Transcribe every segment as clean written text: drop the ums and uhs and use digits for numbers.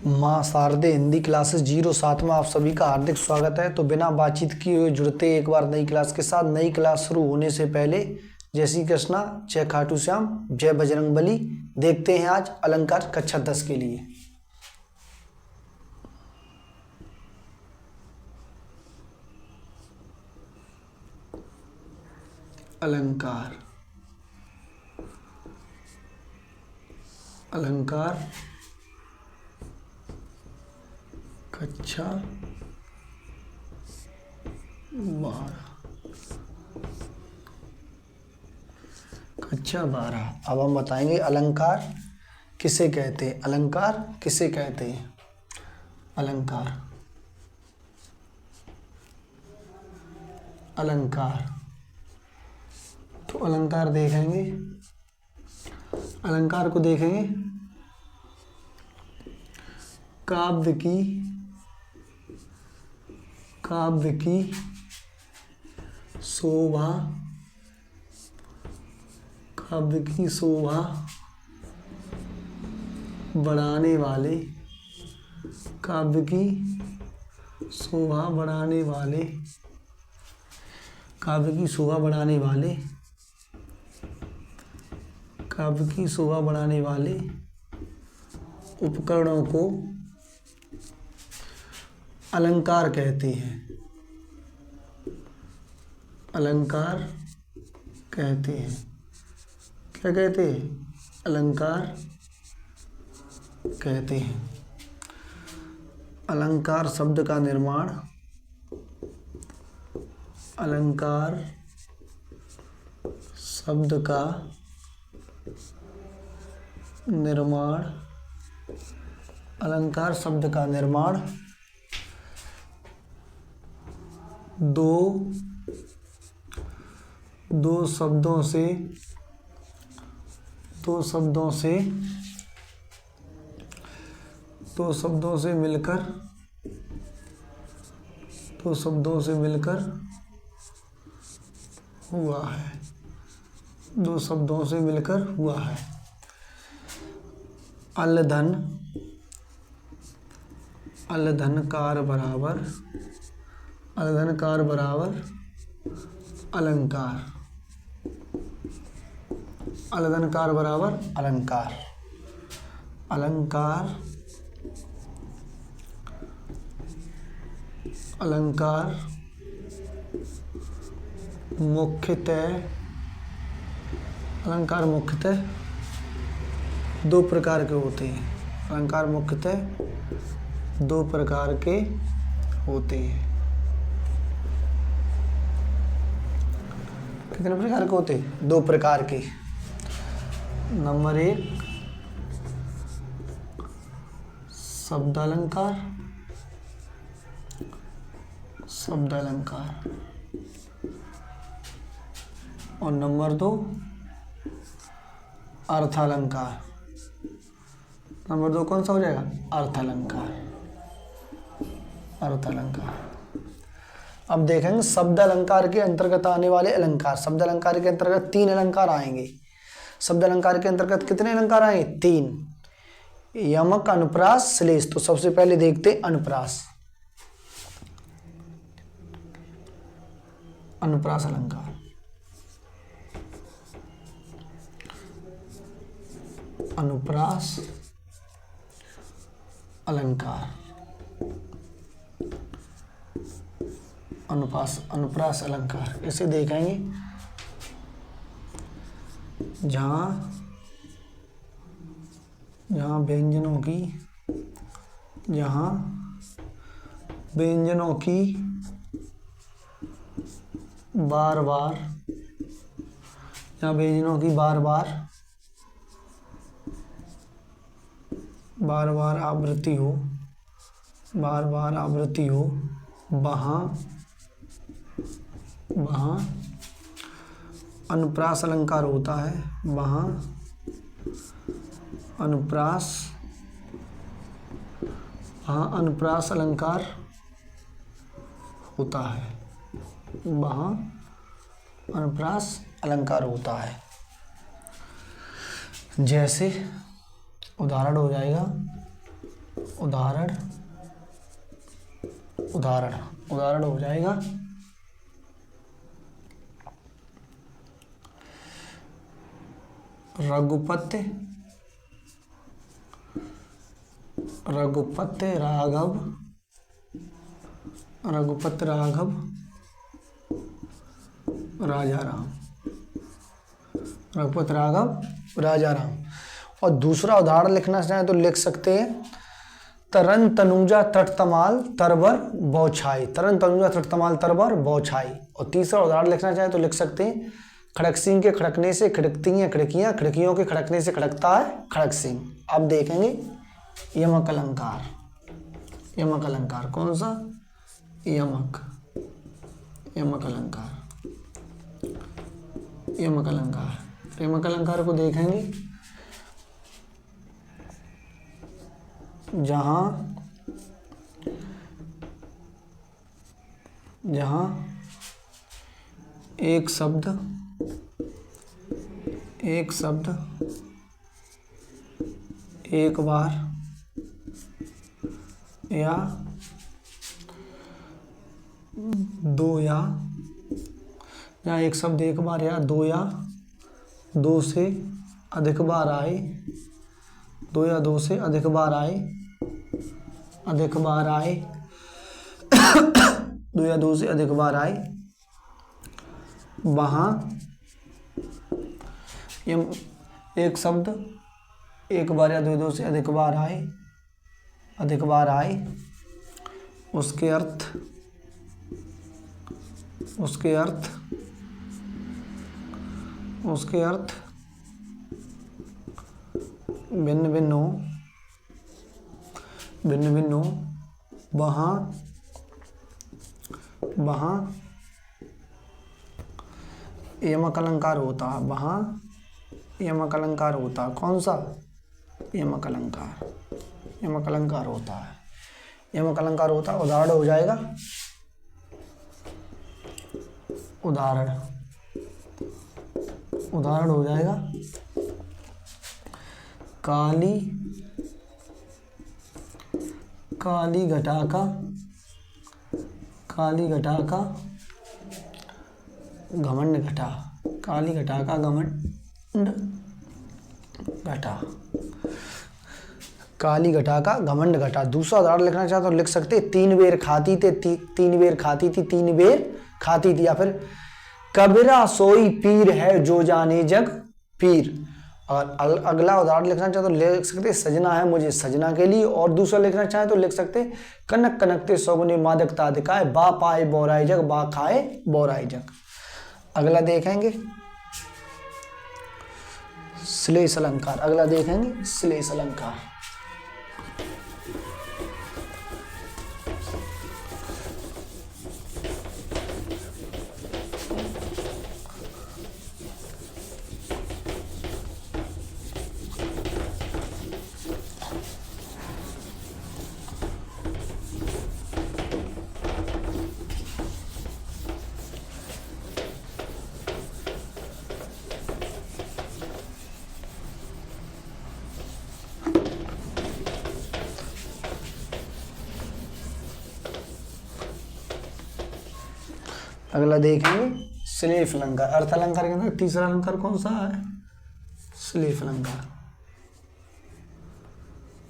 माँ शारदे हिंदी क्लासेस 07 में आप सभी का हार्दिक स्वागत है। तो बिना बातचीत किए हुए जुड़ते एक बार नई क्लास के साथ। नई क्लास शुरू होने से पहले जय श्री कृष्णा, जय खाटू श्याम, जय बजरंगबली। देखते हैं आज अलंकार कक्षा 10 के लिए। अलंकार, अलंकार कक्षा 12, कक्षा 12। अब हम बताएंगे अलंकार किसे कहते हैं। अलंकार किसे कहते हैं? अलंकार, अलंकार। तो अलंकार देखेंगे, अलंकार को देखेंगे काव्य की शोभा, काव्य की शोभा बढ़ाने वाले, काव्य की शोभा बढ़ाने वाले, काव्य की शोभा बढ़ाने वाले, काव्य की शोभा बढ़ाने वाले उपकरणों को अलंकार कहते हैं। अलंकार कहते हैं। क्या कहते हैं? अलंकार कहते हैं। अलंकार शब्द का निर्माण, अलंकार शब्द का निर्माण, अलंकार शब्द का निर्माण दो शब्दों से मिलकर हुआ है। दो शब्दों से मिलकर हुआ है। अलधनकार बराबर, अलधनकार बराबर अलंकार, अलधनकार बराबर अलंकार। अलंकार, अलंकार मुख्यतः, अलंकार मुख्यतः दो प्रकार के होते हैं। अलंकार मुख्यतः दो प्रकार के होते हैं। कितने प्रकार के होते हैं? दो प्रकार के। नंबर 1 शब्दालंकार, शब्दालंकार। और नंबर 2 अर्थालंकार। नंबर 2 कौन सा हो जाएगा? अर्थालंकार, अर्थालंकार। अब देखेंगे शब्द अलंकार के अंतर्गत आने वाले अलंकार। शब्द अलंकार के अंतर्गत 3 अलंकार आएंगे। शब्द अलंकार के अंतर्गत कितने अलंकार आएंगे? 3। यमक, अनुप्रास, श्लेष। तो सबसे पहले देखते अनुप्रास। अनुप्रास अलंकार, अनुप्रास अलंकार, अनुप्रास अलंकार। इसे देखेंगे जहाँ व्यंजनों की बार बार आवृत्ति हो, वहाँ अनुप्रास अलंकार होता है। वहाँ अनुप्रास अलंकार होता है। वहाँ अनुप्रास अलंकार होता है। जैसे उदाहरण हो जाएगा, उदाहरण उदाहरण उदाहरण हो जाएगा रघुपति रघुपति राघव रघुपति राघव राजा राम रघुपति राघव राजा राम। और दूसरा उदाहरण लिखना चाहें तो लिख सकते हैं तरन तनुजा तटतमाल तरबर बौछाई, तरन तनुजा तटतमाल तरबर बौछाई। और तीसरा उदाहरण लिखना चाहें तो लिख सकते हैं खड़क सिंह के खड़कने से खड़कती हैं खिड़कियां, खिड़कियों के खड़कने से खड़कता है खड़क सिंह। अब देखेंगे यमक अलंकार। यमक अलंकार कौन सा? यमक यमक अलंकार यमक अलंकार। यमक अलंकार को देखेंगे जहाँ जहाँ एक शब्द एक बार या दो या जहाँ एक शब्द एक बार या दो से अधिक बार आए, दो या दो से अधिक बार आए दो या दो से अधिक बार आए वहाँ एक शब्द एक बार या दो से अधिक बार आए उसके अर्थ भिन्न भिन्न हो वहाँ यमक अलंकार होता है। वहाँ यमक अलंकार होता है। कौन सा? यमक अलंकार होता है। यमक अलंकार होता है। उदाहरण हो जाएगा उदाहरण हो जाएगा काली घटा का घमंड घटा। काली घटा का घमंड घटा। काली घटा का घमंड घटा। दूसरा उदाहरण लिखना चाहते तो लिख सकते तीन बेर खाती थी तीन बेर खाती थी या फिर कबीरा सोई पीर है जो जाने जग पीर। और अगला उदाहरण लिखना चाहे तो लिख सकते सजना है मुझे सजना के लिए। और दूसरा लिखना चाहे तो लिख सकते कनक कनकते सौगुनी मादकता दिखाए बा पाए बोराई जग बा खाए बोराई जग। अगला देखेंगे श्लेष अलंकार। अगला देखेंगे श्लेष अलंकार। अगला देखेंगे श्लेष अलंकार। अर्थ अलंकार के अंदर तीसरा अलंकार कौन सा है? श्लेष अलंकार।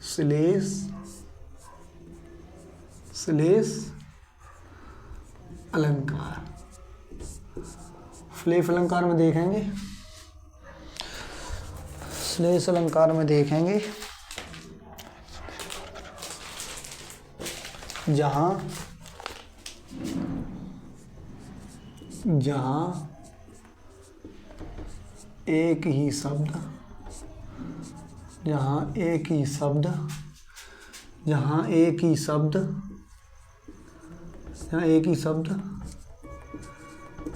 श्लेष अलंकार। श्लेष अलंकार में देखेंगे श्लेष अलंकार में देखेंगे जहाँ एक ही शब्द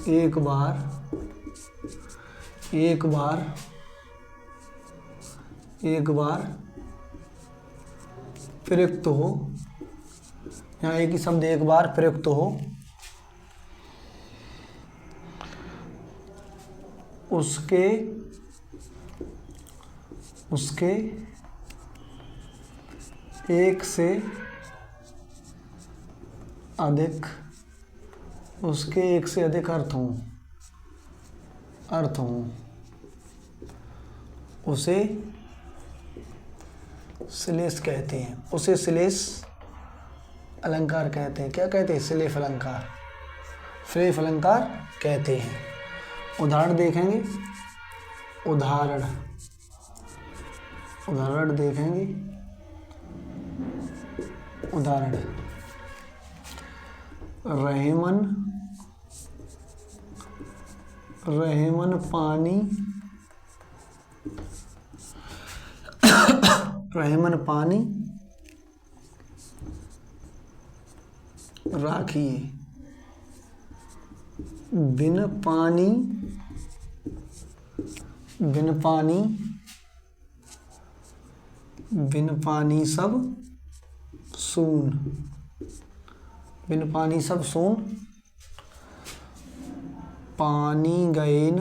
एक बार प्रयुक्त हो, यहाँ एक ही शब्द एक बार प्रयुक्त हो उसके एक से अधिक, उसके एक से अधिक अर्थ हों उसे श्लेष कहते हैं। उसे श्लेष अलंकार कहते हैं। क्या कहते हैं? श्लेष अलंकार, श्लेष अलंकार कहते हैं। उदाहरण देखेंगे, उदाहरण देखेंगे। उदाहरण, रहेमन पानी, रहेमन पानी राखिए, बिन पानी सब सून, बिन पानी सब सून, पानी गएन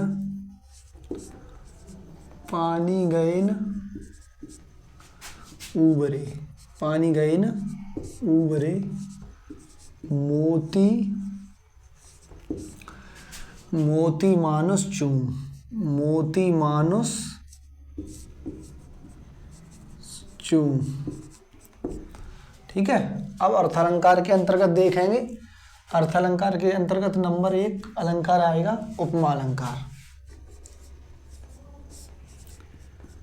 उबरे, पानी गएन उबरे, मोती मानुष चूम, मोती मानुष चूम। ठीक है। अब अर्थालंकार के अंतर्गत देखेंगे। अर्थालंकार के अंतर्गत नंबर 1 अलंकार आएगा उपमा अलंकार।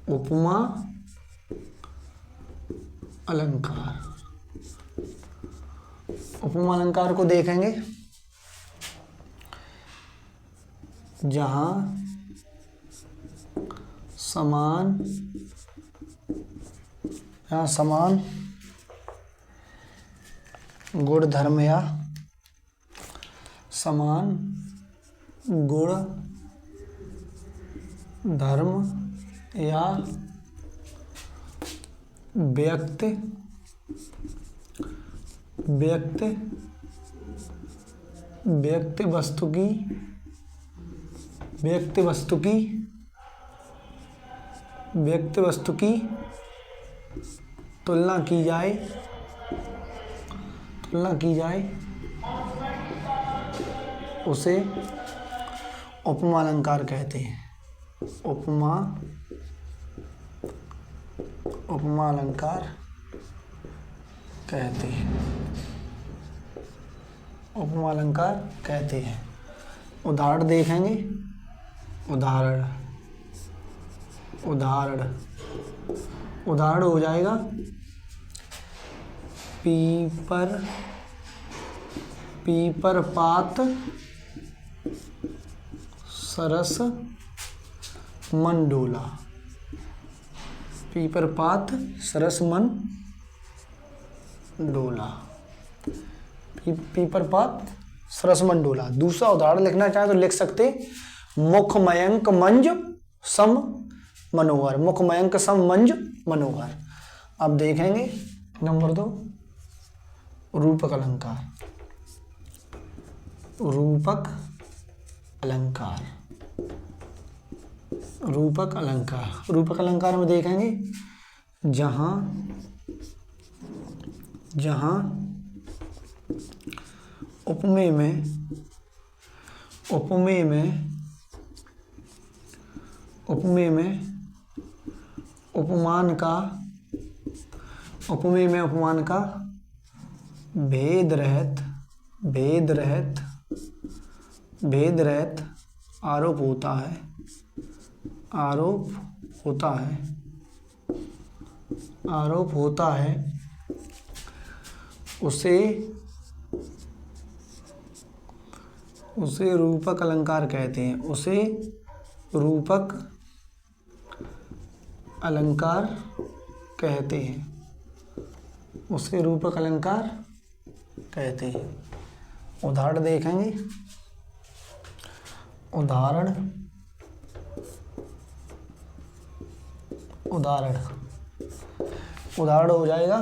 उपमा अलंकार, उपमा अलंकार को देखेंगे। जहां समान गुण धर्म या समान गुण धर्म या व्यक्ति वस्तु की तुलना की जाए उसे उपमा अलंकार कहते हैं। उपमा अलंकार कहते हैं। उपमा अलंकार कहते हैं। उदाहरण देखेंगे। उदाहरण हो जाएगा पीपर पात सरस मन डोला, पीपर पात सरस मन डोला, पीपर पात सरस मन डोला। दूसरा उदाहरण लिखना चाहे तो लिख सकते मुख मयंक मंज सम मनोहर, मुख मयंक सम मंज मनोहर। अब देखेंगे नंबर 2 रूपक अलंकार। रूपक अलंकार में देखेंगे जहां उपमेय में उपमान का भेद रहत आरोप होता है उसे रूपक अलंकार कहते हैं। उसे रूपक अलंकार कहते हैं। उदाहरण देखेंगे। उदाहरण हो जाएगा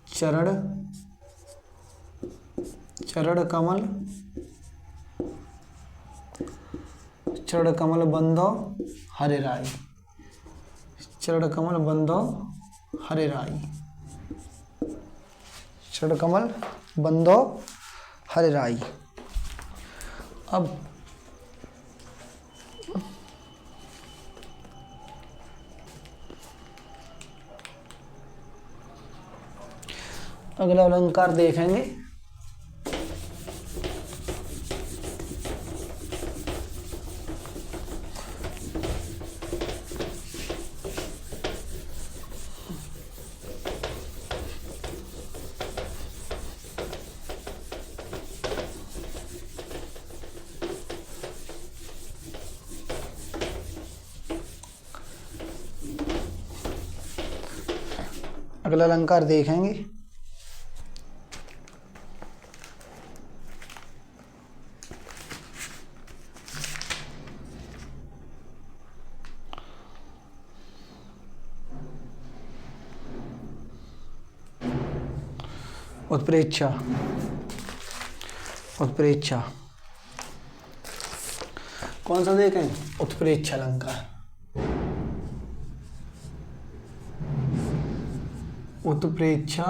चरण कमल बंधो हरे राई, चरण कमल बंधो हरे राई। चढ़कमल, बंधो, हरिराई। अब अगला अलंकार देखेंगे। अगला अलंकार देखेंगे। उत्प्रेक्षा, उत्प्रेक्षा कौन सा देखें? उत्प्रेक्षा अलंकार। उत्प्रेक्षा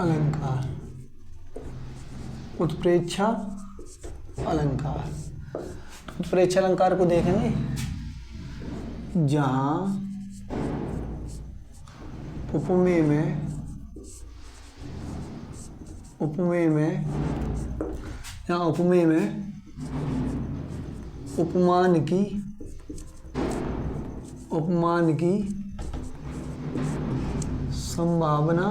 अलंकार, उत्प्रेक्षा अलंकार। उत्प्रेक्षा अलंकार को देखेंगे जहां उपमेय में यहाँ उपमेय में उपमान की संभावना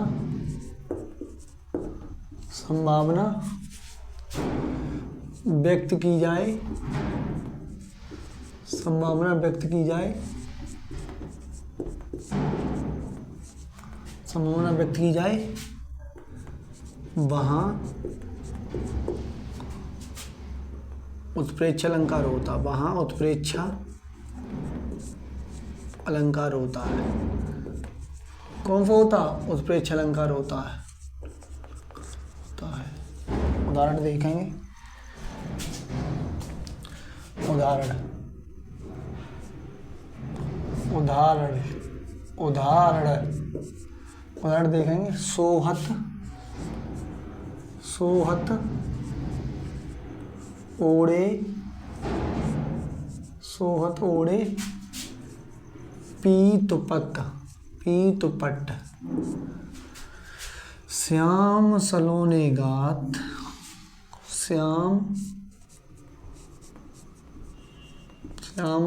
व्यक्त की जाए, संभावना व्यक्त की जाए, संभावना व्यक्त की जाए, वहाँ उत्प्रेक्षा अलंकार होता, वहाँ उत्प्रेक्षा अलंकार होता है। कौन सा होता? उत्प्रेक्षा अलंकार होता है। उदाहरण देखेंगे। उदाहरण उदाहरण उदाहरण उदाहरण देखेंगे। सोहत, सोहत ओढ़े, सोहत ओढ़े पीतपत, पीतपट। श्याम सलोने गात, श्याम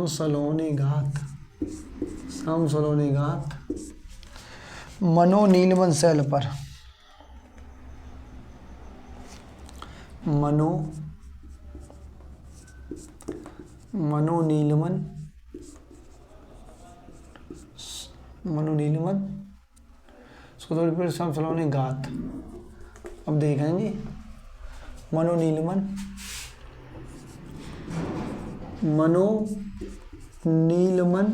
सलोने गात, श्याम सलोने गात। मनो नीलवन शैल पर, मनो नीलवन, मनो नीलवन सुधोर श्याम सलोने गात। अब देखेंगे मनो नीलवन, मनो नीलमन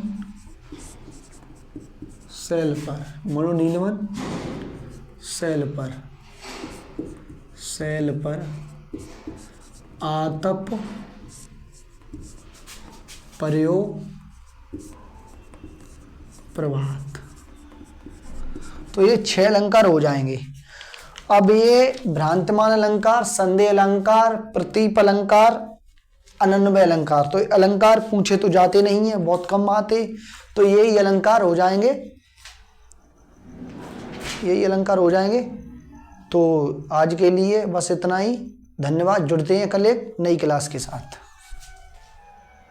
शैल पर, मनो नीलमन शैल पर, शैल पर आतप पर्यो प्रभात। तो ये 6 अलंकार हो जाएंगे। अब ये भ्रांतिमान अलंकार, संदेह अलंकार, प्रतीप अलंकार, अनन्वय अलंकार। तो अलंकार पूछे तो जाते नहीं है, बहुत कम आते, तो यही अलंकार हो जाएंगे, यही अलंकार हो जाएंगे। तो आज के लिए बस इतना ही। धन्यवाद। जुड़ते हैं कल एक नई क्लास के साथ।